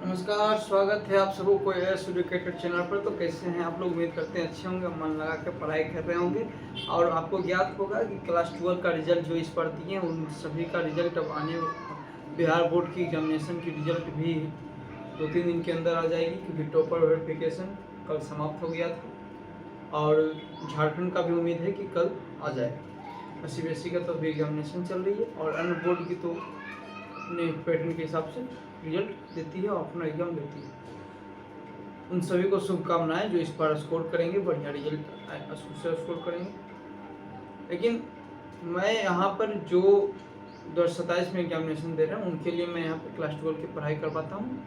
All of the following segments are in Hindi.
नमस्कार, स्वागत है आप सबको को एस एजुकेटेड चैनल पर। तो कैसे हैं आप लोग? उम्मीद करते हैं अच्छे होंगे, मन लगा के पढ़ाई कर रहे होंगे। और आपको ज्ञात होगा कि क्लास 12 का रिजल्ट जो इस बार दिए उन सभी का रिजल्ट अब आने, बिहार बोर्ड की एग्जामिनेशन की रिजल्ट भी 2-3 दिन के अंदर आ जाएगी, क्योंकि टॉपर वेरिफिकेशन कल समाप्त हो गया था। और झारखंड का भी उम्मीद है कि कल आ जाएगा। CBSE का तो अभी एग्जामिनेशन चल रही है और अन्य बोर्ड की तो अपने पैटर्न के हिसाब से रिजल्ट देती है और अपना एग्जाम देती है। उन सभी को शुभकामनाएं जो इस बार स्कोर करेंगे, बढ़िया रिजल्ट से स्कोर करेंगे। लेकिन मैं यहाँ पर जो 2027 में एग्जामिनेशन दे रहा हूँ उनके लिए मैं यहाँ पर क्लास 12 की पढ़ाई करवाता हूँ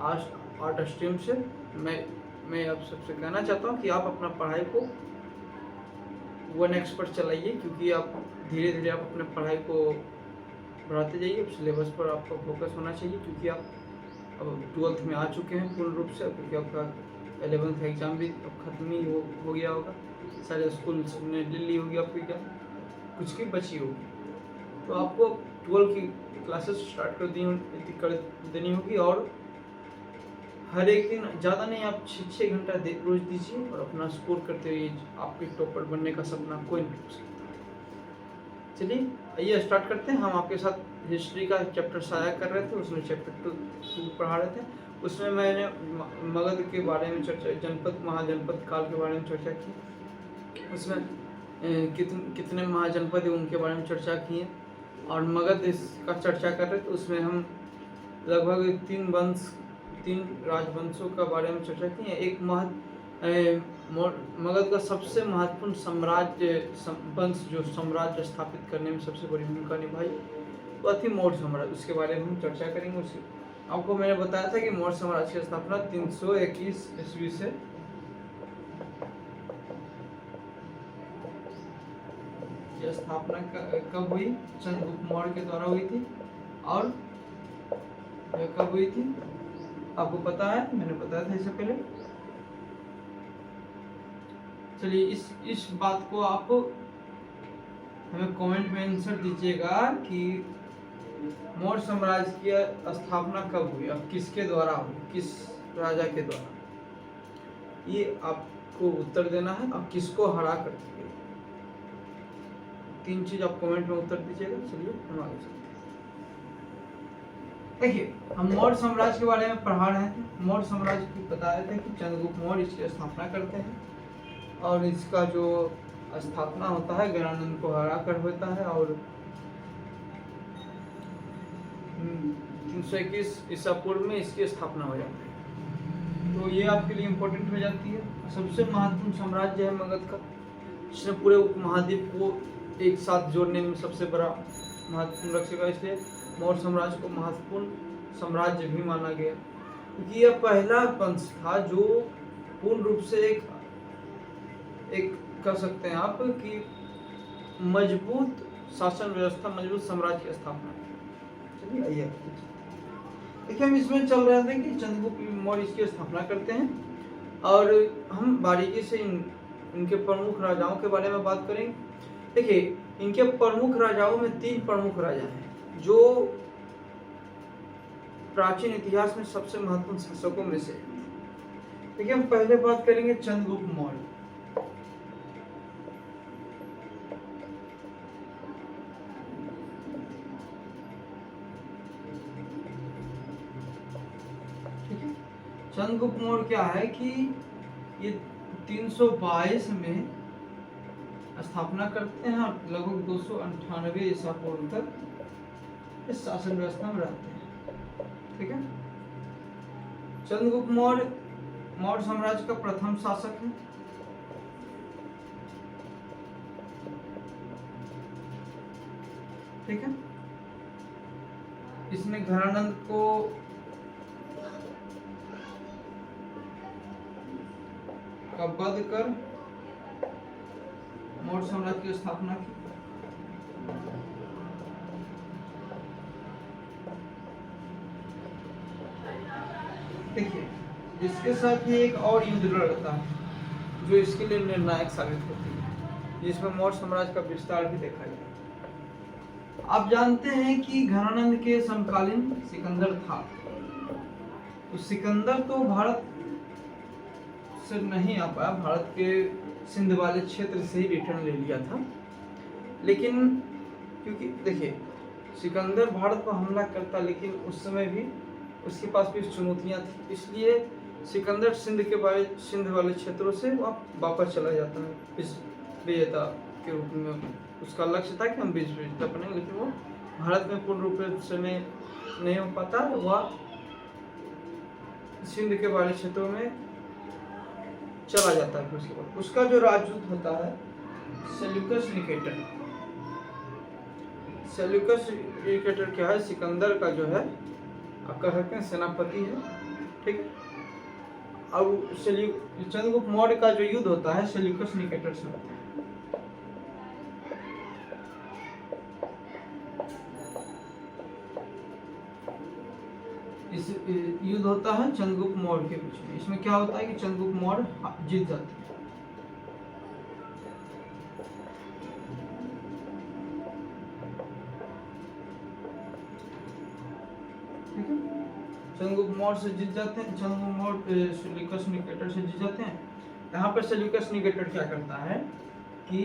आज आर्ट स्ट्रीम से। मैं आप सबसे कहना चाहता हूँ कि आप अपना पढ़ाई को 1x पर चलाइए, क्योंकि आप धीरे धीरे आप अपने पढ़ाई को बढ़ाते जाइए। सिलेबस पर आपका फोकस होना चाहिए, क्योंकि आप अब 12th में आ चुके हैं पूर्ण रूप से, क्योंकि आपका 11th एग्ज़ाम भी अब खत्म ही हो गया होगा। सारे स्कूल ने ले ली होगी आपकी एग्जाम, कुछ की बची होगी। तो आपको 12 की क्लासेस स्टार्ट कर देनी होगी और हर एक दिन ज़्यादा नहीं, आप 6 घंटा रोज दीजिए और अपना स्कोर करते हुए आपके टॉपर बनने का सपना कोई नहीं हो सकता। चलिए आइए स्टार्ट करते हैं। हम आपके साथ हिस्ट्री का चैप्टर साझा कर रहे थे, उसमें चैप्टर 2 पढ़ा रहे थे। उसमें मैंने मगध के बारे में चर्चा, जनपद महाजनपद काल के बारे में चर्चा की। उसमें कितने महाजनपद है उनके बारे में चर्चा की है। और मगध इसका चर्चा कर रहे थे, उसमें हम लगभग 3 राजवंशों का बारे में चर्चा की है। एक मगध का सबसे महत्वपूर्ण साम्राज्य वंश जो साम्राज्य स्थापित करने में सबसे बड़ी भूमिका निभाई वह थी मौर्य साम्राज्य। उसके बारे में हम चर्चा करेंगे। उसी आपको मैंने बताया था कि मौर्य साम्राज्य की स्थापना 321 ईस्वी से स्थापना कब हुई? चंद्रगुप्त मौर्य के द्वारा हुई थी। और कब हुई थी आपको पता है? मैंने बताया था इससे पहले। चलिए इस बात को आप हमें कमेंट में आंसर दीजिएगा कि मौर्य साम्राज्य की स्थापना कब हुई और किसके द्वारा हुई, किस राजा के द्वारा। ये आपको उत्तर देना है और किसको हरा कर दिए। 3 चीज आप कमेंट में उत्तर दीजिएगा। चलिए हम आगे चलते हैं। देखिए, हम मौर्य साम्राज्य के बारे में पढ़ा रहे थे। मौर्य साम्राज्य की बता रहे थे कि चंद्रगुप्त मौर्य इसकी स्थापना करते हैं और इसका जो स्थापना होता है गणानंद को हरा कर होता है। और 321 ईसा पूर्व में इसकी स्थापना हो जाती है। तो ये आपके लिए इम्पोर्टेंट हो जाती है। सबसे महत्वपूर्ण साम्राज्य है मगध का, जिसने पूरे उपमहाद्वीप को एक साथ जोड़ने में सबसे बड़ा महत्वपूर्ण रखेगा। इसलिए मौर्य साम्राज्य को महत्वपूर्ण साम्राज्य भी माना गया, क्योंकि यह पहला वंश था जो पूर्ण रूप से एक कह सकते हैं आप कि मजबूत शासन व्यवस्था, मजबूत साम्राज्य की स्थापना। चलिए आइए देखिए, हम इसमें चल रहे थे कि चंद्रगुप्त मौर्य इसकी स्थापना करते हैं और हम बारीकी से इनके प्रमुख राजाओं के बारे में बात करेंगे। देखिए, इनके प्रमुख राजाओं में 3 प्रमुख राजा हैं जो प्राचीन इतिहास में सबसे महत्वपूर्ण शासकों में से। देखिए, हम पहले बात करेंगे चंद्रगुप्त मौर्य। चंद्रगुप्त मौर्य क्या है कि ये 322 में स्थापना करते हैं और लगभग 298 ईसा पूर्व तक इस शासन व्यवस्था में रहते हैं। ठीक है, चंद्रगुप्त मौर्य साम्राज्य का प्रथम शासक है। ठीक है, इसने घरानंद को वध कर मौर्य साम्राज्य की स्थापना की। देखिए, इसके साथ ही एक और युद्ध लड़ता है जो इसके लिए निर्णायक साबित होती है, जिसमें मौर्य साम्राज्य का विस्तार भी देखा जाए। आप जानते हैं कि घनानंद के समकालीन सिकंदर था। तो सिकंदर तो भारत से नहीं आ पाया, भारत के सिंध वाले क्षेत्र से ही रिटर्न ले लिया था। लेकिन क्योंकि देखिए सिकंदर भारत पर हमला करता, लेकिन उस समय भी उसके पास भी चुनौतियां थी, इसलिए सिकंदर सिंध वाले क्षेत्रों से वापस चला जाता है विजेता के रूप में। उसका लक्ष्य था कि हम विजेता बने, लेकिन वो भारत में पूर्ण रूप से नहीं हो पाता। वह सिंध के वाले क्षेत्रों में चला जाता है। उसके बाद उसका जो राजदूत होता है सेल्यूकस निकेटर। सेल्यूकस निकेटर क्या है, सिकंदर का जो है आप कह सकते हैं सेनापति है, ठीक है। अब चंद्रगुप्त मौर्य का जो युद्ध होता है सेल्यूकस निकेटर से होता है। इस युद्ध होता है चंद्रगुप्त मौर्य के बीच में। इसमें क्या होता है कि चंद्रगुप्त मौर्य जीत जाते हैं। चंद्रगुप्त मौर्य से जीत जाते हैं, चंद्रगुप्त मौर्य सेल्यूकस निकेटर से जीत जाते हैं। यहाँ पर सेल्यूकस निकेटर क्या करता है कि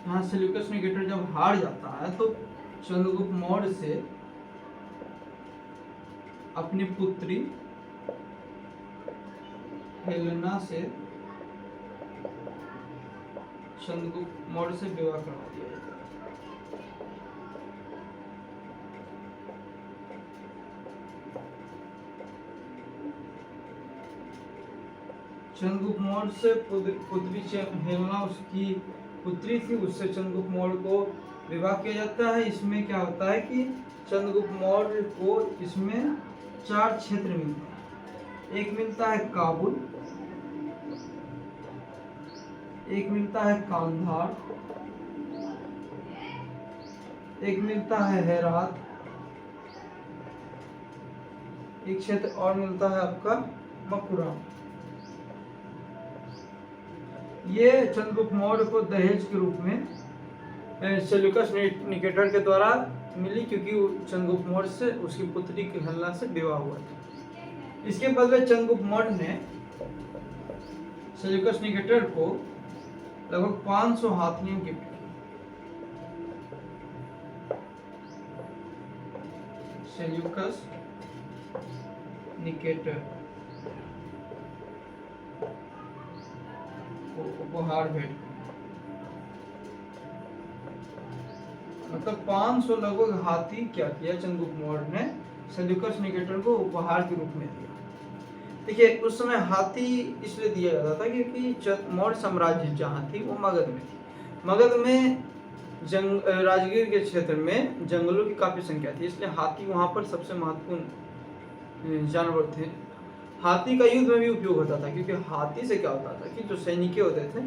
यहाँ सेल्यूकस निकेटर जब हार जाता है तो चंद्रगुप्त मौर्य से अपनी पुत्री हेलेना से चंद्रगुप्त मौर्य से विवाह करवा दिया जाता है। चंद्रगुप्त मौर्य से पुत्री हेलेना उसकी पुत्री थी, उससे चंद्रगुप्त मौर्य को विवाह किया जाता है। इसमें क्या होता है कि चंद्रगुप्त मौर्य को इसमें 4 क्षेत्र मिलते हैं। एक मिलता है काबुल, एक मिलता है कांधार, एक मिलता है हेरात, एक क्षेत्र और मिलता है आपका मथुरा। ये चंद्रगुप्त मौर्य को दहेज के रूप में सेल्यूकस निकेटर के द्वारा मिली, क्योंकि चंद्रगुप्त मौर्य से उसकी पुत्री की हेलेना से विवाह हुआ था। इसके बदले चंद्रगुप्त मौर्य ने सेल्यूकस निकेटर को लगभग 500 हाथियों गिफ्ट की। सेल्यूकस निकेटर उपहार भेंट, मतलब 500 लगभग हाथी क्या किया चंद्रगुप्त मौर्य ने सेल्यूकस निकेटर को उपहार के रूप में दिया। देखिए उस समय हाथी इसलिए दिया जाता था क्योंकि मौर्य साम्राज्य जहाँ थी वो मगध में थी। मगध में राजगीर के क्षेत्र में जंगलों की काफी संख्या थी, इसलिए हाथी वहाँ पर सबसे महत्वपूर्ण जानवर थे। हाथी का युद्ध में भी उपयोग होता था, क्योंकि हाथी से क्या होता था कि जो सैनिक होते थे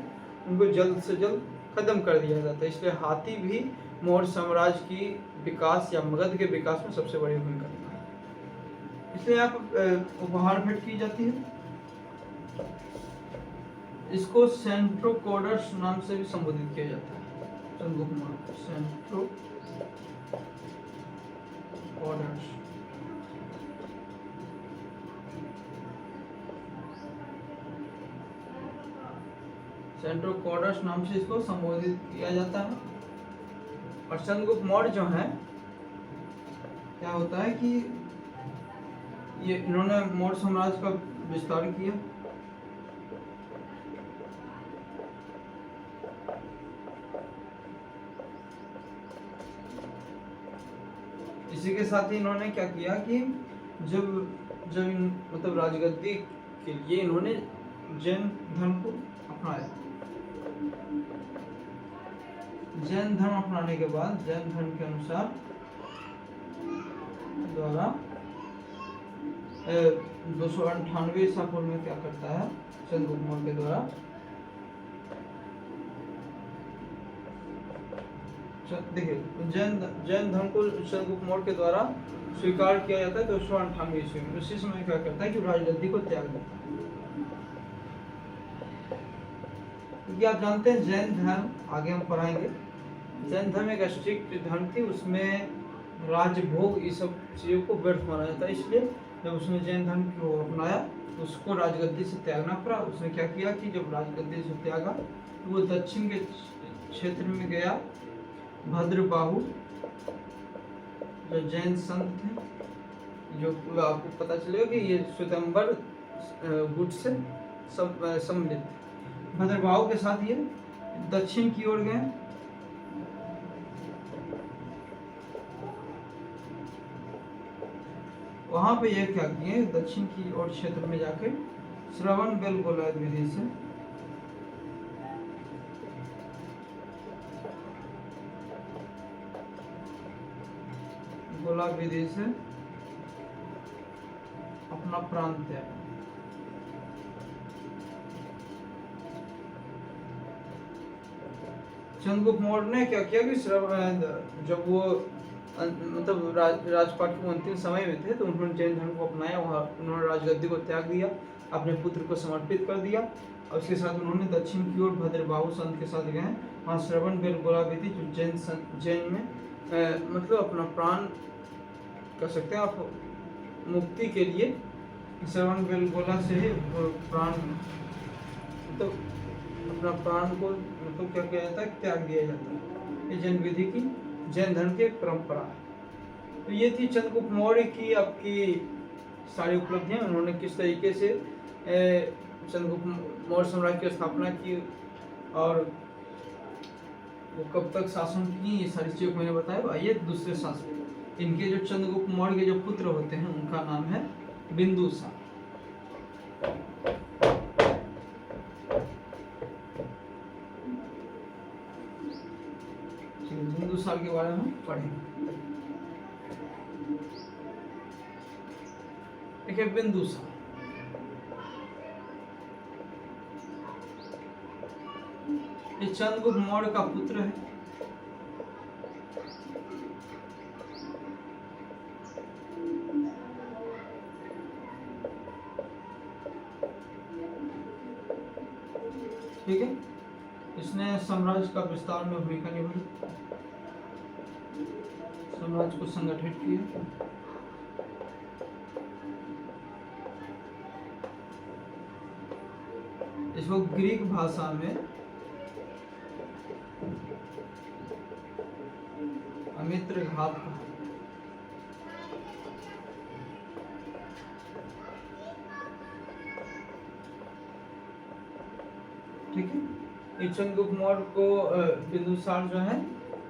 उनको जल्द से जल्द खत्म कर दिया जाता है। इसलिए हाथी भी मौर्य साम्राज्य की विकास या मगध के विकास में सबसे बड़ी भूमिका निभाता है। इसलिए यहाँ पर उपहार भेंट की जाती है। इसको सेंट्रोकोडस नाम से भी संबोधित किया जाता है। चंद्रगुप्त मौर्य सेंट्रोकोडस। सेंट्रोकोडस नाम से इसको संबोधित किया जाता है। और चंद्रगुप्त मौर्य जो है क्या होता है कि ये इन्होंने मौर्य साम्राज्य का विस्तार किया। इसी के साथ ही इन्होंने क्या किया कि जब मतलब राजगद्दी के लिए इन्होंने जैन धर्म को अपनाया। जैन धर्म अपनाने के बाद जैन धर्म के अनुसार द्वारा 298 ईसा पूर्व में क्या करता है चंद्रगुप्त मौर्य के द्वारा देखिए जैन धर्म को चंद्रगुप्त मौर्य के द्वारा स्वीकार किया जाता है 298 ईस्वी में। उसी समय क्या करता है कि राजगद्दी को त्याग देता है। क्योंकि आप जानते हैं जैन धर्म, आगे हम पढ़ाएंगे, जैन धर्म एक स्ट्रिक्ट धर्म थी। उसमें राजभोग, ये सब चीज़ों को व्यर्थ माना जाता है। इसलिए जब उसने जैन धर्म को अपनाया तो उसको राजगद्दी से त्यागना पड़ा। उसने क्या किया कि जब राजगद्दी से त्यागा तो वो दक्षिण के क्षेत्र में गया। भद्रबाहु जो जैन संत थे, जो आपको पता चलेगा कि ये श्वेतांबर गुट से सम्मिलित, भद्रबाहु के साथ ये दक्षिण की ओर गए। वहां पे ये क्या किए, दक्षिण की ओर क्षेत्र में जाके श्रवण बेलगोला विधि से गोला विधि से अपना प्राण त्याग। चंद्रगुप्त मौर्य ने क्या किया कि जब वो मतलब राजपाट के अंतिम समय में थे तो उन्होंने जैन धर्म को अपनाया। वहाँ उन्होंने राजगद्दी को त्याग दिया, अपने पुत्र को समर्पित कर दिया और उसके साथ उन्होंने दक्षिण की ओर भद्रबाहु संत के साथ गए। वहाँ श्रवण बेलगोला विधि जो जैन में मतलब अपना प्राण कर सकते हैं आप, मुक्ति के लिए श्रवण बेलगोला से ही प्राण तो अपना प्राण को मतलब क्या किया जाता है, त्याग दिया जाता है। ये जैन विधि की, जैन धर्म की एक परंपरा है। तो ये थी चंद्रगुप्त मौर्य की आपकी सारी उपलब्धियां। उन्होंने किस तरीके से चंद्रगुप्त मौर्य साम्राज्य की स्थापना की और वो कब तक शासन की, ये सारी चीज़ें मैंने बताया। आइए दूसरे शासक, इनके जो चंद्रगुप्त मौर्य के जो पुत्र होते हैं उनका नाम है बिंदुसार। बिंदुसार के बारे में पढ़ेंगे। देखिए बिंदुसार ये चंद्रगुप्त मौर्य का पुत्र है। ठीक है, इसने साम्राज्य का विस्तार में भूमिका निभाई, साम्राज्य को संगठित किया। इसको ग्रीक भाषा में अमित्रघात कहा। ठीक है, ये चंद्रगुप्त मौर्य को बिंदुसार जो है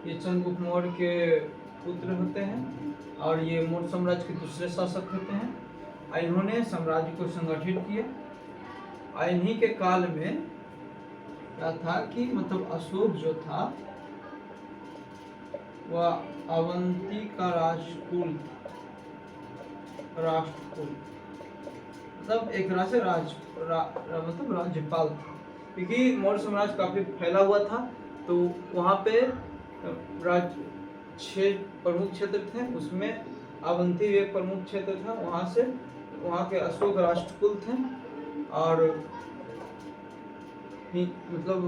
ये चंद्रगुप्त मौर्य के पुत्र होते हैं और ये मौर्य साम्राज्य के दूसरे शासक होते हैं। इन्होंने साम्राज्य को संगठित किया। इन्हीं के काल में क्या था कि मतलब अशोक जो था वह अवंती का राजकुल राष्ट्रकुल मतलब एक तरह से मतलब राज्यपाल था। क्योंकि मौर्य साम्राज्य काफी फैला हुआ था तो वहाँ पे 6 प्रमुख क्षेत्र थे, उसमें अवंती एक प्रमुख क्षेत्र था। वहाँ के अशोक राष्ट्रकुल थे और मतलब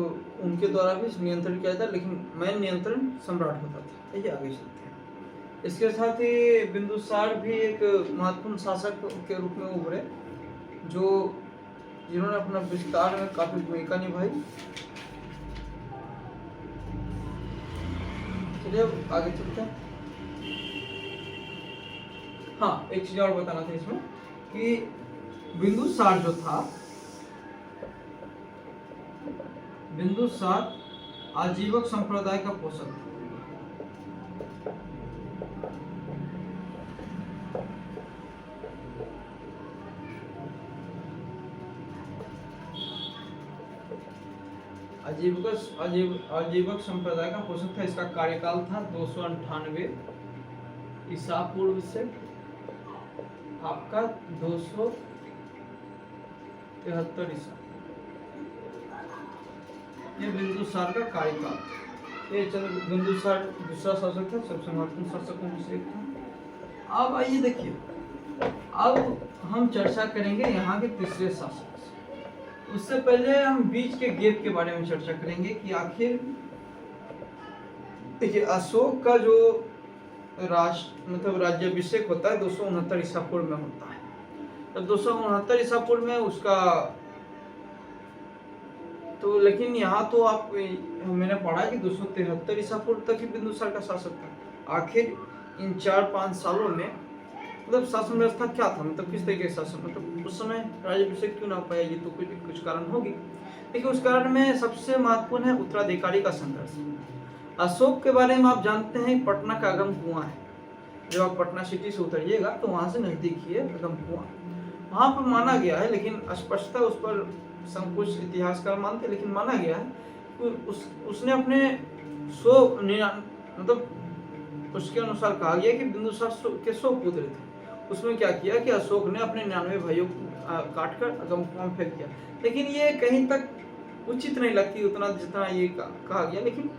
उनके द्वारा भी नियंत्रण किया जाता, लेकिन मेन नियंत्रण सम्राट होता था। ये आगे चलते हैं। इसके साथ ही बिंदुसार भी एक महत्वपूर्ण शासक के रूप में उभरे जिन्होंने अपना विस्तार में काफी भूमिका निभाई। चलिए आगे चलते हैं। हाँ, एक चीज और बताना था इसमें कि बिंदुसार जो था, बिंदुसार आजीवक संप्रदाय का पोषक था। आजीवक संप्रदाय का पोषक था। इसका कार्यकाल था 298 ईसा पूर्व से आपका 273 ईसा। ये बिंदुसार का कार्यकाल। ये बिंदुसार दूसरा शासक था, सबसे महत्वपूर्ण शासकों में से एक था। अब आइए देखिए, अब हम चर्चा करेंगे यहाँ के तीसरे शासक। उससे पहले हम बीच के गैप के बारे में चर्चा करेंगे कि आखिर देखिए अशोक का जो राष्ट्र मतलब राज्याभिषेक होता है 269 ईसा पूर्व में होता है। तब 269 ईसा पूर्व में उसका तो, लेकिन यहाँ तो आप मैंने पढ़ा कि 273 ईसा पूर्व तक ही बिंदुसार का शासक था। आखिर इन 4-5 सालों में मतलब शासन व्यवस्था क्या था, मतलब किस तरीके का शासन, मतलब उस समय राज्याभिषेक क्यों ना हो पाया, ये तो कुछ कारण होगी। देखिए उस कारण में सबसे महत्वपूर्ण है उत्तराधिकारी का संघर्ष। अशोक के बारे में आप जानते हैं पटना का अगम कुआं है। जब आप पटना सिटी से उतरिएगा तो वहां से नजदीक ही है अगम कुआं। वहां पर माना गया है, लेकिन स्पष्टता उस पर सब कुछ इतिहासकार मानते, लेकिन माना गया है कि उसने अपने मतलब उसके अनुसार कहा गया कि बिंदुसार के 100 पुत्र थे। उसमें क्या किया कि अशोक ने अपने 99 भाइयों को काट कर अगम कुआं में फेंक दिया। लेकिन ये कहीं तक उचित नहीं लगती उतना जितना ये कहा गया, लेकिन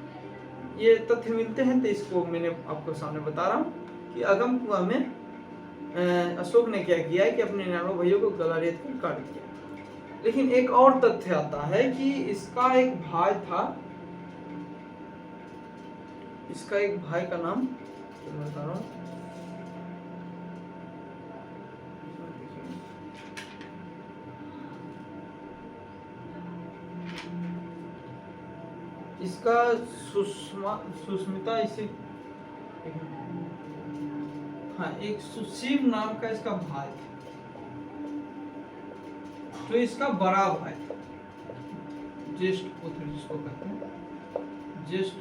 ये तथ्य मिलते हैं तो इसको मैंने आपको सामने बता रहा हूँ कि अगम कुआं में अशोक ने क्या किया है कि अपने 99 भाइयों को गला रेत कर काट दिया। लेकिन एक और तथ्य आता है कि इसका एक भाई था, इसका एक भाई का नाम मैं बता रहा हूँ, इसका सुष्मिता इसे हाँ एक सुशील नाम का इसका भाई था, तो इसका बड़ा भाई था, ज्येष्ठ पुत्र जिसको कहते हैं, ज्येष्ठ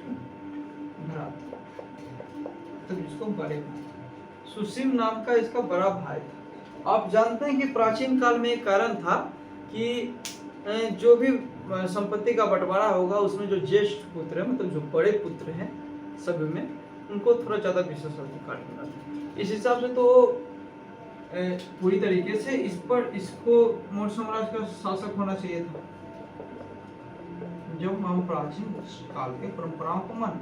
भ्राता, तो जिसको बड़े भाई, सुशील नाम का इसका बड़ा भाई था। आप जानते हैं कि प्राचीन काल में एक कारण था कि जो भी संपत्ति का बंटवारा होगा उसमें जो ज्येष्ठ पुत्र है, मतलब जो बड़े पुत्र हैं सभी में, उनको थोड़ा ज्यादा विशेष अधिकार मिला था। इस हिसाब से तो पूरी तरीके से इसको मौर्य साम्राज्य का शासक होना चाहिए था, जब हम प्राचीन काल के परंपराओं को माने।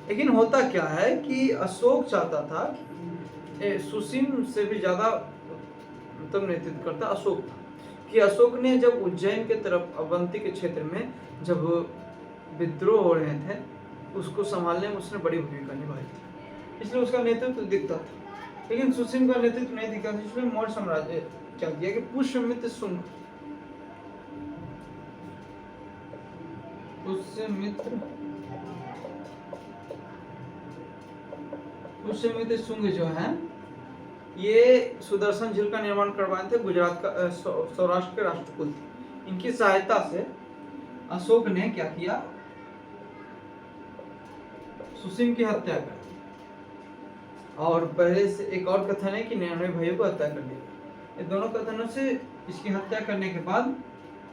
लेकिन होता क्या है कि अशोक चाहता था कि सुसीम से भी ज्यादा मतलब नेतृत्व करता अशोक था, कि अशोक ने जब उज्जैन के तरफ अवंती के क्षेत्र में जब विद्रोह हो रहे थे उसको संभालने में उसने बड़ी भूमिका निभाई थी, इसलिए उसका नेतृत्व दिखता था। लेकिन सुसीम का नेतृत्व नहीं दिखा था, इसलिए मौर्य साम्राज्य क्या किया कि पुष्यमित्र शुंग जो है ये सुदर्शन झील का निर्माण करवाए थे, गुजरात का सौराष्ट्र के राष्ट्रकूल थे। इनकी सहायता से अशोक ने क्या किया, सुसीम की हत्या कर दी, और पहले से एक और कथन है कि 99 भाइयों को हत्या कर दिया। ये दोनों कथनों से इसकी हत्या करने के बाद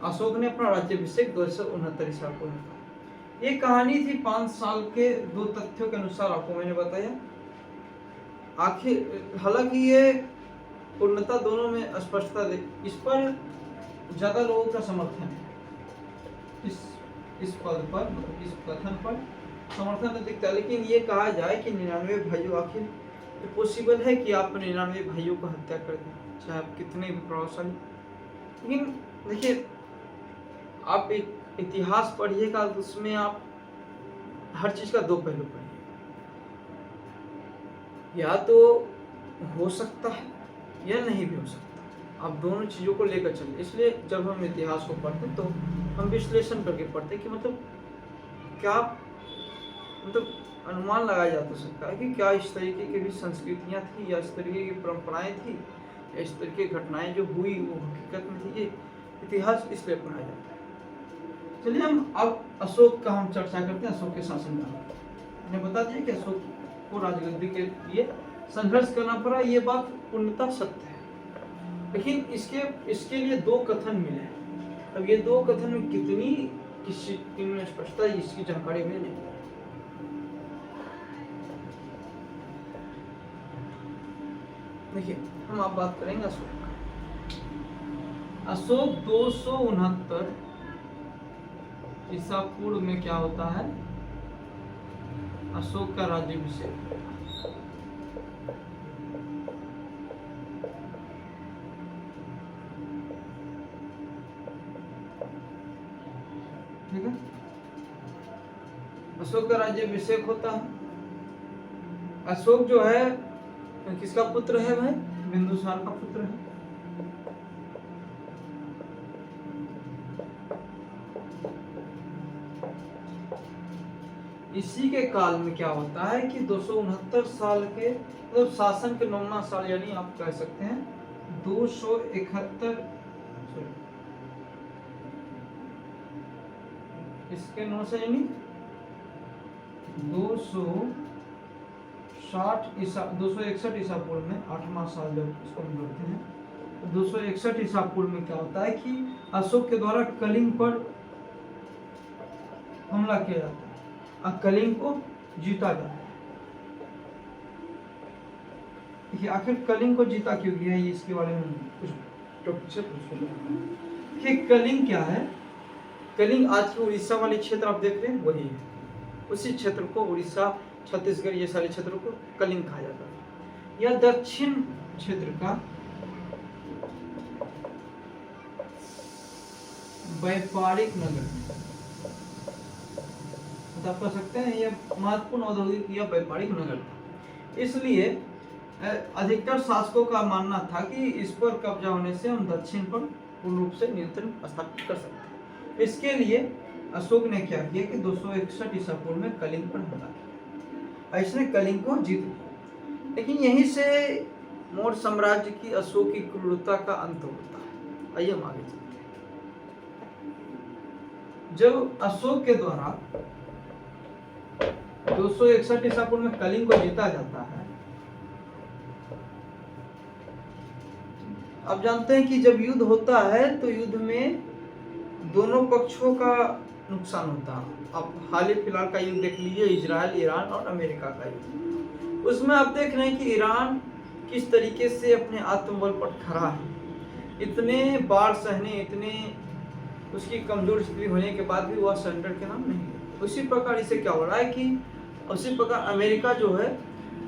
अशोक ने अपना राज्याभिषेक 269 ईसा पूर्व में किया। ये कहानी थी 5 साल के 2 तथ्यों के अनुसार आपको मैंने बताया। आखिर हालांकि ये पूर्णता दोनों में स्पष्टता दे, इस पर ज्यादा लोगों का समर्थन है, इस पद पर मतलब इस कथन पर समर्थन नहीं दिखता। लेकिन ये कहा जाए कि 99 भाइयों, आखिर तो पॉसिबल है कि आप 99 भाइयों को हत्या कर दें, चाहे आप कितने भी प्रभावशाली। लेकिन देखिए आप एक इतिहास पढ़िएगा तो उसमें आप हर चीज का 2 पहलू पढ़िए, या तो हो सकता है या नहीं भी हो सकता, आप दोनों चीजों को लेकर चलिए। इसलिए जब हम इतिहास को पढ़ते तो हम विश्लेषण करके पढ़ते कि मतलब क्या मतलब अनुमान लगाया जा सकता है कि क्या इस तरीके की भी संस्कृतियां थी, या इस तरीके की परंपराएं थी, या इस तरीके की घटनाएं जो हुई वो हकीकत में थी। ये इतिहास इसलिए पढ़ाया जाता है। चलिए हम अब अशोक का हम चर्चा करते हैं, अशोक के शासन का। मैंने बता दिया कि अशोक को राजगद्दी के लिए संघर्ष करना पड़ा, ये बात पूर्णतः सत्य है। लेकिन इसके लिए 2 कथन मिले हैं। अब ये 2 कथन में कितनी किसी में स्पष्टता इसकी जानकारी मिली नहीं। देखिए हम आप बात करेंगे अशोक का। अशोक 269 ईसा पूर्व में क्या होता है, अशोक का राज्याभिषेक। ठीक है, अशोक का राज्याभिषेक होता है। अशोक जो है किसका पुत्र है भाई? बिंदुसार का पुत्र है। इसी के काल में क्या होता है कि 269 साल के मतलब शासन के 9वां साल, यानी आप कह सकते हैं 271, इसके 9 से यानी 261 ईसा पूर्व में 8वां साल जब इसको हम जोड़ते हैं, 261 ईसा पूर्व में क्या होता है कि अशोक के द्वारा कलिंग पर हमला किया जाता है और कलिंग को जीता जाता है। देखिए आखिर कलिंग को जीता क्यों गया, ये इसके बारे में कुछ टॉपिक से पूछ कि कलिंग क्या है। कलिंग आज के उड़ीसा वाले क्षेत्र आप देख रहे हैं वही है, उसी क्षेत्र को उड़ीसा, छत्तीसगढ़, ये सारे क्षेत्रों को कलिंग कहा जाता है। यह दक्षिण क्षेत्र का व्यापारिक नगर आप कह सकते हैं, यह महत्वपूर्ण औद्योगिक या व्यापारिक नगर था। इसलिए अधिकतर शासकों का मानना था कि इस पर कब्जा होने से हम दक्षिण पर पूर्ण रूप से नियंत्रण स्थापित कर सकते हैं। इसके लिए अशोक ने क्या किया कि 261 ईसा पूर्व में कलिंग पर हमला किया, इसने कलिंग को जीत लिया। लेकिन यहीं से मौर्य साम्राज्य की अशोक की क्रूरता का अंत होता है। आइए हम आगे चलते हैं। जब अशोक के द्वारा 261 ईसा पूर्व में कलिंग को जीता जाता है, आप जानते हैं कि जब युद्ध होता है तो युद्ध में दोनों पक्षों का नुकसान होता है। आप हाल ही फिलहाल का युद्ध देख लीजिए, इजराइल, ईरान और अमेरिका का युद्ध। उसमें आप देख रहे हैं कि ईरान किस तरीके से अपने आत्मबल पर खड़ा है, इतने बार सहने, इतने उसकी कमजोर स्थिति होने के बाद भी वह सरेंडर के नाम नहीं है। उसी प्रकार इसे क्या हो रहा है कि उसी प्रकार अमेरिका जो है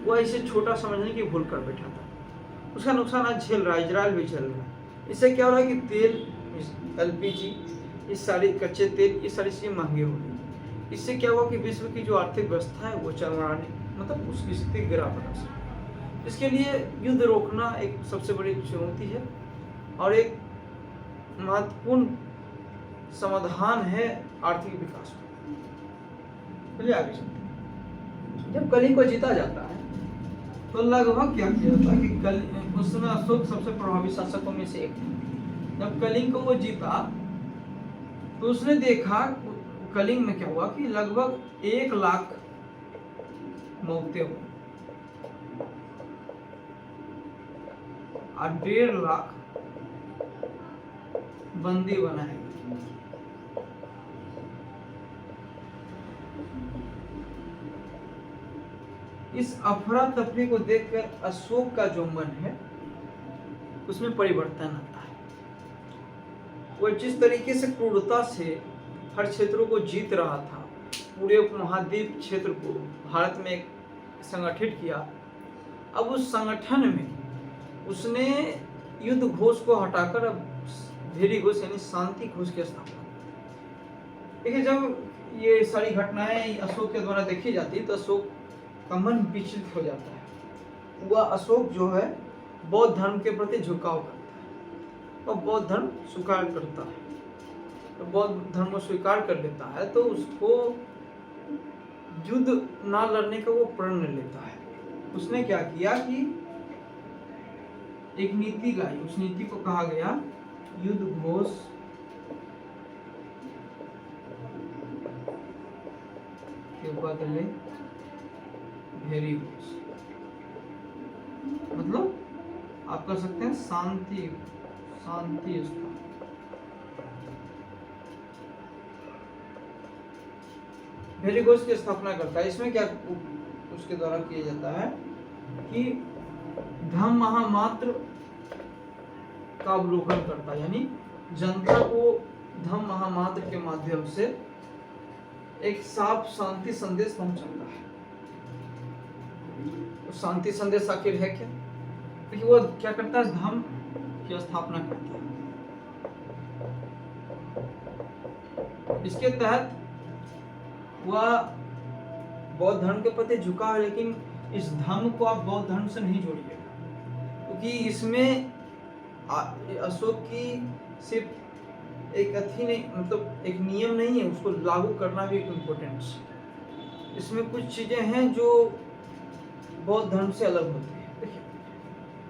वह इसे छोटा समझने की भूल कर बैठा था, उसका नुकसान आज झेल रहा है, इजराइल भी झेल रहा है। इससे क्या हो रहा है कि तेल, LPG, ये सारे कच्चे तेल, ये सारी चीज़ें महंगी हो गई। इससे क्या हुआ कि विश्व की जो आर्थिक व्यवस्था है वो चरमराने, मतलब उसकी स्थिति गिरावट आ सकती। इसके लिए युद्ध रोकना एक सबसे बड़ी चुनौती है और एक महत्वपूर्ण समाधान है आर्थिक विकास में। चलिए आगे चलते हैं। जब कलिंग को जीता जाता है तो लगभग क्या किया जाता है कि उस समय अशोक सबसे प्रभावी शासकों में से एक था। जब कलिंग को वो जीता तो उसने देखा कलिंग में क्या हुआ कि लगभग 1 लाख मौतें हुई और 1.5 लाख बंदी बनाए गए। इस अफरा तफरी को देखकर अशोक का जो मन है उसमें परिवर्तन आता है। वो जिस तरीके से क्रूरता से हर क्षेत्रों को जीत रहा था, पूरे उपमहाद्वीप क्षेत्र को भारत में एक संगठित किया, अब उस संगठन में उसने युद्ध घोष को हटाकर अब धैर्य घोष यानी शांति घोष की स्थापना। देखिए जब ये सारी घटनाएं अशोक के द्वारा देखी जाती तो अशोक का मन विचलित हो जाता है। वह अशोक जो है बौद्ध धर्म के प्रति झुकाव करता है और बौद्ध धर्म स्वीकार करता है। तो बौद्ध धर्म को स्वीकार कर लेता है तो उसको युद्ध ना लड़ने का वो प्रण लेता है। उसने क्या किया कि एक नीति लाई, उस नीति को कहा गया युद्ध घोष के बदले धैर्य घोष, मतलब आप कर सकते हैं शांति स्थापना। धैर्य घोष की स्थापना करता है। इसमें क्या उसके द्वारा किया जाता है कि धम्म महामात्र का अवलोकन करता है, यानी जनता को धम्म महामात्र के माध्यम से एक साफ शांति संदेश पहुंचाता है। तो शांति संदेश आखिर है क्या? देखिए वो क्या करता है, धम्म की स्थापना करता है। इसके तहत वह बौद्ध धर्म के प्रति झुका है, लेकिन इस धम्म को आप बौद्ध धर्म से नहीं जोड़िएगा, क्योंकि इसमें अशोक की सिर्फ एक अथी नहीं, मतलब एक नियम नहीं है, उसको लागू करना भी एक इम्पोर्टेंस। इसमें कुछ चीजें हैं जो बौद्ध धर्म से अलग होती है। देखिए,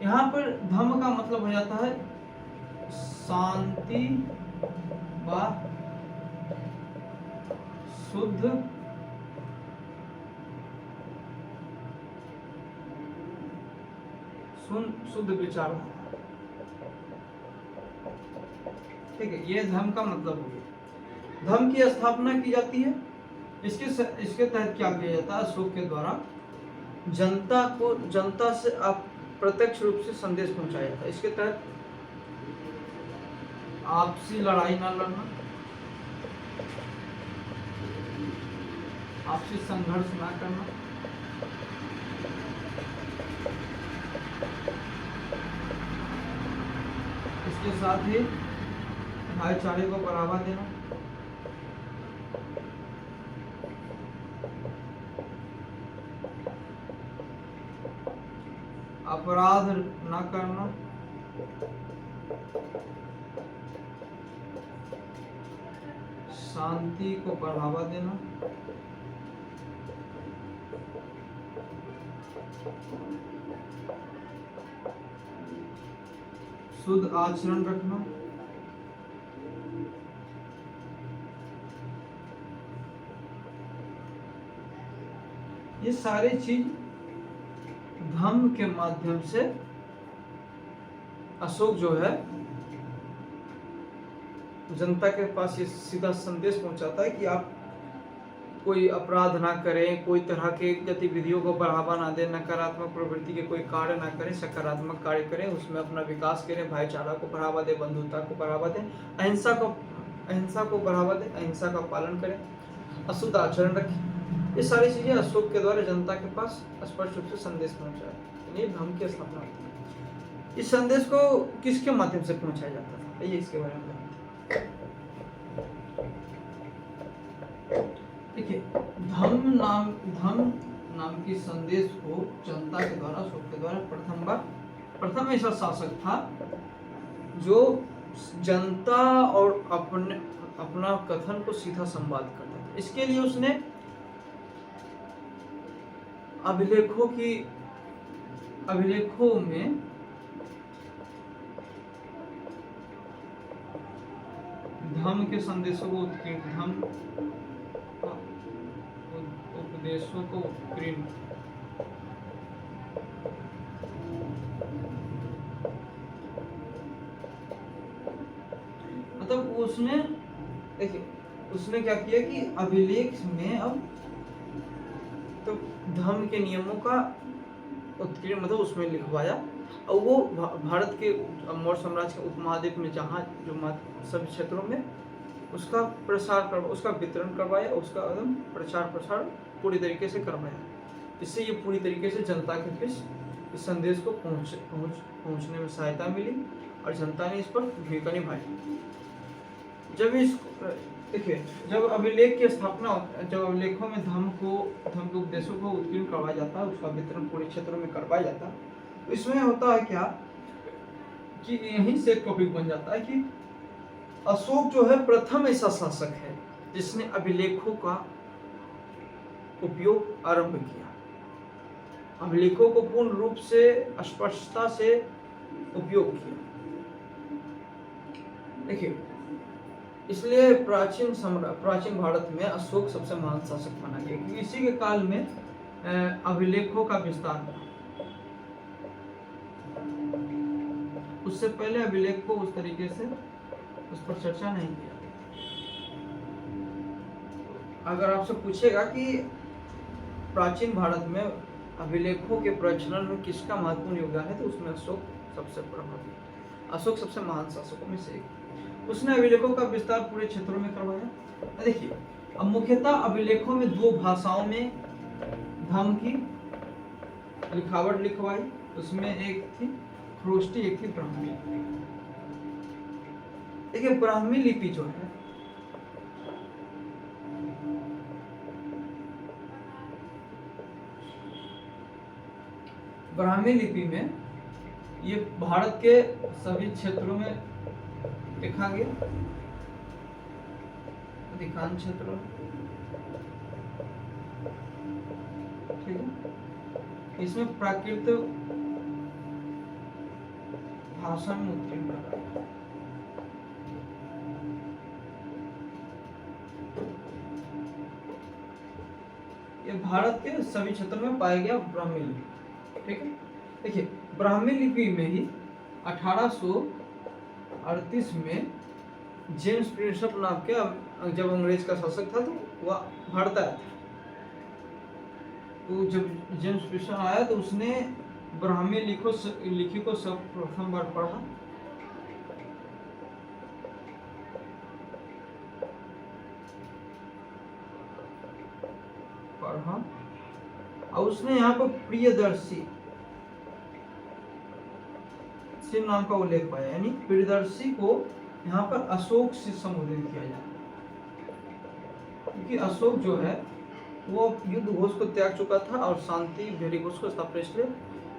यहाँ पर धम्म का मतलब हो जाता है शांति व शुद्ध शुद्ध विचार। ठीक है, ये धर्म का मतलब हो गया। धर्म की स्थापना की जाती है, इसके तहत क्या किया जाता है, अशोक के द्वारा जनता से आप प्रत्यक्ष रूप से संदेश पहुंचाया जाता है। इसके तहत आपसी लड़ाई ना लड़ना, आपसी संघर्ष ना करना, इसके साथ ही भाईचारे को बढ़ावा देना, अपराध न करना, शांति को बढ़ावा देना, शुद्ध आचरण रखना, ये सारी चीज धम्म के माध्यम से अशोक जो है जनता के पास ये सीधा संदेश पहुंचाता है कि आप कोई अपराध ना करें, कोई तरह के गतिविधियों को बढ़ावा ना दें, नकारात्मक प्रवृत्ति के कोई कार्य ना करें, सकारात्मक कार्य करें, उसमें अपना विकास करें, भाईचारा को बढ़ावा दें, बंधुता को बढ़ावा दें, अहिंसा को बढ़ावा दें, अहिंसा का पालन करें, अशुद्ध आचरण रखें। ये सारी चीजें अशोक के द्वारा जनता के पास स्पष्ट रूप से संदेश पहुंचाया, धर्म की स्थापना होती है। इस संदेश को किसके माध्यम से पहुंचाया जाता था, ये इसके बारे में देखिए। धम्म नाम की संदेश को जनता के द्वारा, अशोक के द्वारा प्रथम ऐसा शासक था जो जनता और अपना कथन को सीधा संवाद करता था। इसके लिए उसने अभिलेखों में धम्म के संदेशों को उपदेशों को उत्कीर्ण मतलब उसने क्या किया कि अभिलेख में अब तो धम्म के नियमों का उत्कीर्ण मतलब उसमें लिखवाया, और वो भारत के मौर्य साम्राज्य के उपमहाद्वीप में जहाँ जो सभी क्षेत्रों में उसका उसका वितरण करवाया, उसका प्रचार प्रसार पूरी तरीके से करवाया। इससे ये पूरी तरीके से जनता के बीच इस संदेश को पहुंचने में सहायता मिली और जनता ने इस पर भूमिका निभाई। जब अभिलेख की स्थापना, जब अभिलेखों में धम्म के उपदेशों को उत्कीर्ण करवाया जाता है, उसका वितरण पूरे क्षेत्रों में करवाया जाता है, तो इसमें होता है क्या कि यहीं से एक टॉपिक बन जाता है कि अशोक जो है प्रथम ऐसा शासक है जिसने अभिलेखों का उपयोग आरंभ किया, अभिलेखों को पूर्ण रूप से स्पष्टता से उपयोग किया। देखिए, इसलिए प्राचीन भारत में अशोक सबसे महान शासक माना गया, क्योंकि इसी के काल में अभिलेखों का विस्तार हुआ। उससे पहले अभिलेख को उस तरीके से उस पर चर्चा नहीं किया। अगर आपसे पूछेगा कि प्राचीन भारत में अभिलेखों के प्रचलन में किसका महत्वपूर्ण योगदान है, तो उसमें अशोक सबसे प्रभावी, अशोक सबसे महान शासकों में से एक। उसने अभिलेखों का विस्तार पूरे क्षेत्रों में करवाया। देखिए, अब मुख्यतः अभिलेखों में दो भाषाओं में धम्म की लिखावट लिखवाई। उसमें एक थी खरोष्टी, एक थी ब्राह्मी। देखिए, ब्राह्मी लिपि जो है ब्राह्मी लिपि में ये भारत के सभी क्षेत्रों में लिखा गया, अधिकांश क्षेत्रों में, ठीक है। इसमें प्राकृत भाषा में उत्कीर्ण कर रहा है। ये भारत के सभी क्षेत्रों में पाया गया ब्राह्मी लिपि, ठीक है। देखिए ब्राह्मी लिपि में ही 1838 में जेम्स प्रिंसप नाम के, जब अंग्रेज का शासक था तो वह भारत आया था, तो जब जेम्स प्रिंसप आया तो उसने ब्राह्मी लिपि को सब प्रथम बार पढ़ा और उसने यहाँ पर प्रियदर्शी नाम का उल्लेख पाया, यानी प्रियदर्शी को यहाँ पर अशोक से संबोधित किया जाता है, क्योंकि अशोक जो है वो युद्ध घोष को त्याग चुका था और शांति भेड़ी घोष को स्थापित, इसलिए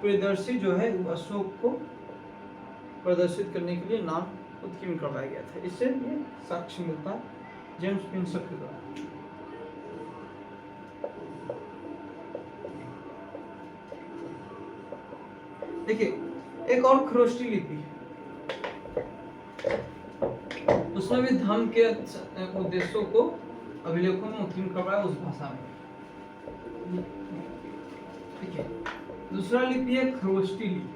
प्रियदर्शी जो है अशोक को प्रदर्शित करने के लिए नाम उत्कीर्ण करवाया गया था। इससे ये साक्ष्य मिलता है जेम्स प्रिंसप के द्वारा। देखिए एक और खरोष्टी लिपि है, उसमें भी धर्म के उद्देश्यों को अभिलेखों में उत्कीर्ण करवाया उस भाषा में, ठीक है। दूसरा लिपि है खरोष्टी लिपि।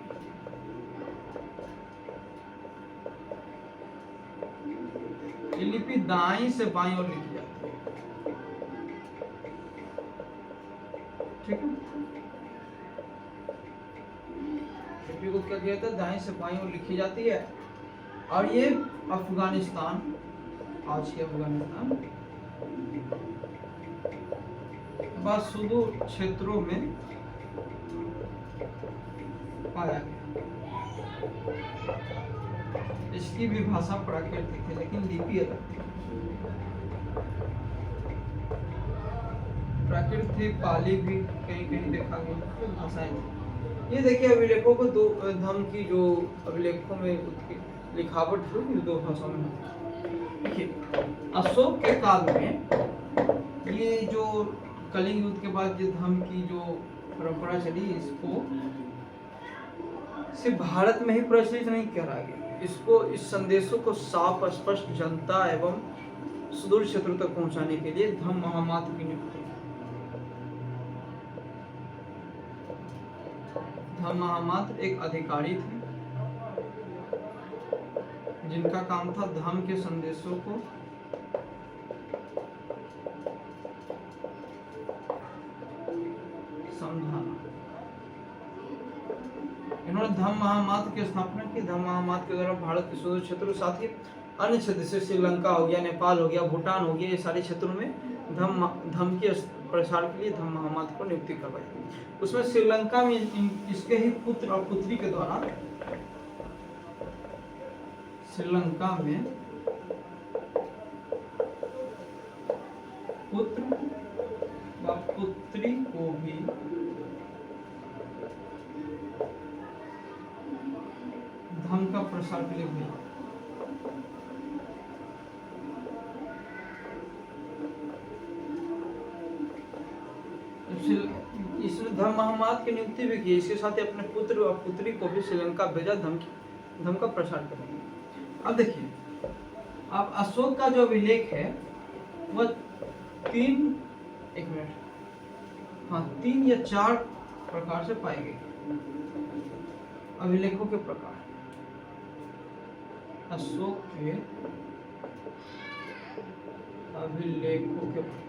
ये लिपि दाईं से बाईं ओर लिखी जाती है, ठीक है। लिपि को क्या किया जाता है, दाईं से बाईं ओर लिखी जाती है, और ये अफगानिस्तान, आज के अफगानिस्तान व सुदूर क्षेत्रों में पाया गया। इसकी भी भाषा प्राकृतिक है, लेकिन लिपि अलग थी। प्राकृत थी, पाली भी कहीं कहीं देखा गया, भाषाएं थी। ये देखिए अभिलेखों को दो धर्म की जो अभिलेखों में लिखावट है दो भाषाओं में। देखिए अशोक के काल में ये जो कलिंग युद्ध के बाद जो धर्म की जो परंपरा चली, इसको सिर्फ भारत में ही प्रचलित नहीं करा गया, इसको इस संदेशों को साफ स्पष्ट जनता एवं सुदूर क्षेत्रों तक पहुंचाने के लिए धम्म महामात्र की नियुक्ति। धम्म महामात्र एक अधिकारी थे जिनका काम था धर्म के संदेशों को समझाना। इन्होंने धम्म महामात्र की स्थापना की। धम्म महामात्र के द्वारा भारत के सुदूर क्षेत्रों साथ ही अन्य क्षेत्र जैसे श्रीलंका हो गया, नेपाल हो गया, भूटान हो गया, ये सारे क्षेत्रों में धम्म के प्रसार के लिए धम्म महामात्र को नियुक्ति करवाई। उसमें श्रीलंका में इसके ही पुत्र और पुत्री के द्वारा श्रीलंका में पुत्र व पुत्री को भी धर्म का प्रसार के लिए भेजा। इसने धर्म महामात्र की नियुक्ति भी की, इसके साथ ही अपने पुत्र और पुत्री को भी श्रीलंका भेजा धर्म का प्रसार करने। अब देखिए, अब अशोक का जो अभिलेख है वह तीन या चार प्रकार से पाए गए अभिलेखों के प्रकार। अशोक के अभिलेखों के प्रकार।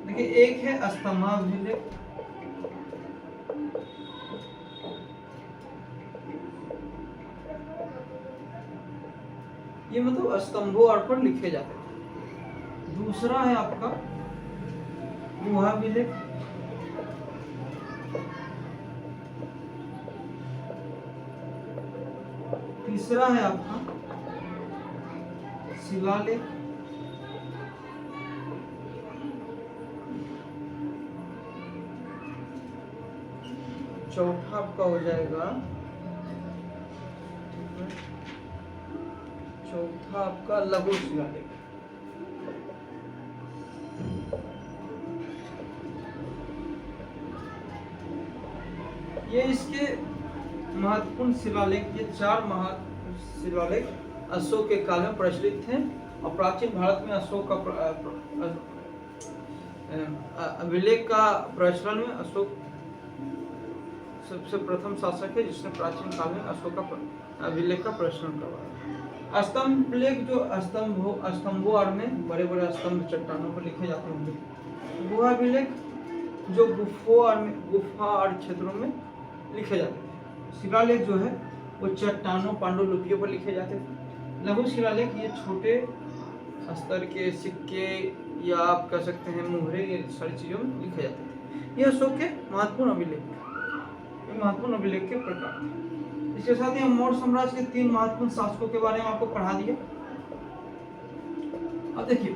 देखिए, एक है अस्तंभाभिलेख, ये मतलब स्तंभों पर लिखे जाते थे। दूसरा है आपका गुहाभिलेख, तीसरा है आपका शिलालेख। चौथा आपका हो जाएगा, चौथा आपका लघु शिलालेख। ये इसके महत्वपूर्ण शिलालेख, ये 4 महत्वपूर्ण शिलालेख अशोक के काल में प्रचलित थे। और प्राचीन भारत में अशोक का अभिलेख का प्रचलन में अशोक सबसे प्रथम शासक है जिसने प्राचीन काल में अशोक का अभिलेख का प्रचलन करवाया। स्तंभ लेख जो स्तंभों में बड़े बड़े स्तंभ चट्टानों पर लिखे जाते हैं। गुहा अभिलेख जो गुफा और क्षेत्रों में लिखे जाते थे। शिलालेख जो है वो चट्टानों पांडुलिपियों पर लिखे जाते थे। लघु शिलालेख ये छोटे स्तर के सिक्के या आप कह सकते हैं मुहरे, ये सारी चीजों में लिखे जाते थे। ये अशोक के महत्वपूर्ण अभिलेख, महत्वपूर्ण अभिलेख के प्रकार। इसके साथ ही हम मौर्य साम्राज्य के 3 महत्वपूर्ण शासकों के बारे में आपको पढ़ा दिया। अब देखिए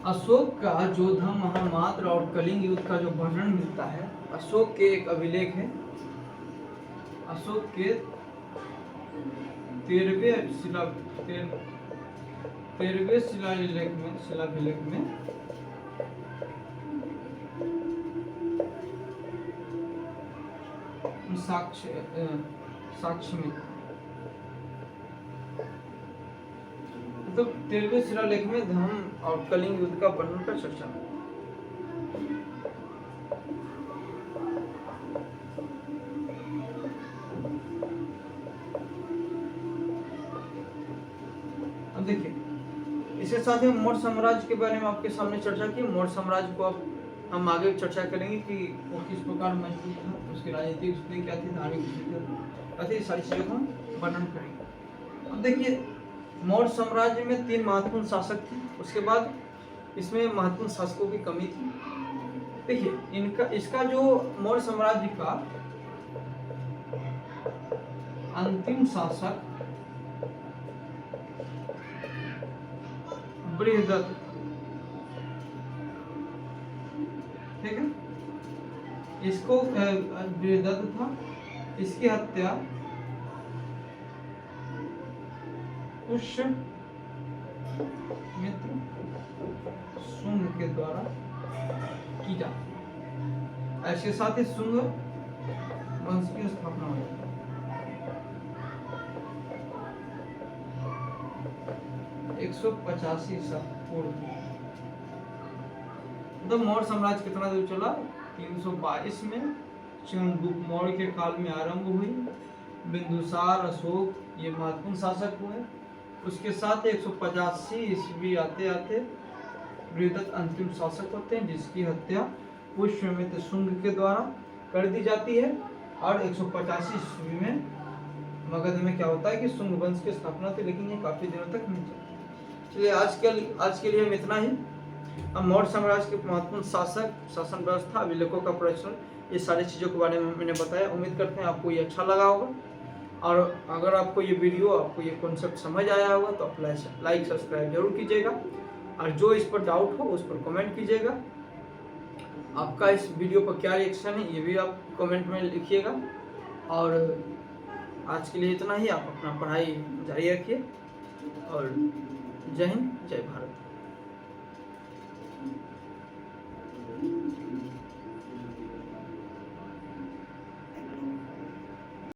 अशोक का जोधा, महामात्र और कलिंग युद्ध का जो वर्णन मिलता है अशोक के एक अभिलेख है। अशोक के 13वें शिलाभिलेख में साक्ष्य में तो 13वें शिलालेख में धर्म और कलिंग युद्ध का वर्णन का चर्चा। अब देखिए इसके साथ ही मौर्य साम्राज्य के बारे में आपके सामने चर्चा की। मौर्य साम्राज्य को अब हम आगे चर्चा करेंगे कि वो किस प्रकार मजबूत था, उसकी राजनीतिक स्थिति क्या थी, धार्मिक स्थिति क्या थी, सारी चीजों को हम वर्णन करेंगे। अब देखिए मौर्य साम्राज्य में 3 महत्वपूर्ण शासक थे। उसके बाद इसमें महत्वपूर्ण शासकों की कमी थी। देखिए इसका जो मौर्य साम्राज्य का अंतिम शासक बृहदत्त, ठीक है, इसको बृहदत्त था। इसकी हत्या पुष्यमित्र शुंग के द्वारा की जाती। ऐसे साथ ही शुंग वंश की स्थापना हो जाती। 185 ईसा पूर्व। तो मौर्य साम्राज्य कितना दूर चला? 322 में चंद्रगुप्त मौर्य के काल में आरंभ हुई। बिंदुसार, अशोक ये महत्वपूर्ण शासक हुए। उसके साथ 185 ईस्वी आते आते बृहदत्त अंतिम शासक होते हैं जिसकी हत्या पुष्यमित्र शुंग के द्वारा कर दी जाती है। और 185 ईस्वी में मगध में क्या होता है कि शुंग वंश की स्थापना होती है, लेकिन ये काफी दिनों तक नहीं चलती। चलिए आज के लिए हम इतना ही। अब मौर्य साम्राज्य के महत्वपूर्ण शासक, शासन व्यवस्था, अभिलेखों का प्रचलन, ये सारी चीज़ों के बारे में मैंने बताया। उम्मीद करते हैं आपको ये अच्छा लगा होगा। और अगर आपको ये वीडियो, आपको ये कॉन्सेप्ट समझ आया होगा तो आप लाइक सब्सक्राइब जरूर कीजिएगा। और जो इस पर डाउट हो उस पर कमेंट कीजिएगा। आपका इस वीडियो पर क्या रिएक्शन है ये भी आप कमेंट में लिखिएगा। और आज के लिए इतना ही। आप अपना पढ़ाई जारी रखिए और जय हिंद, जय भारत।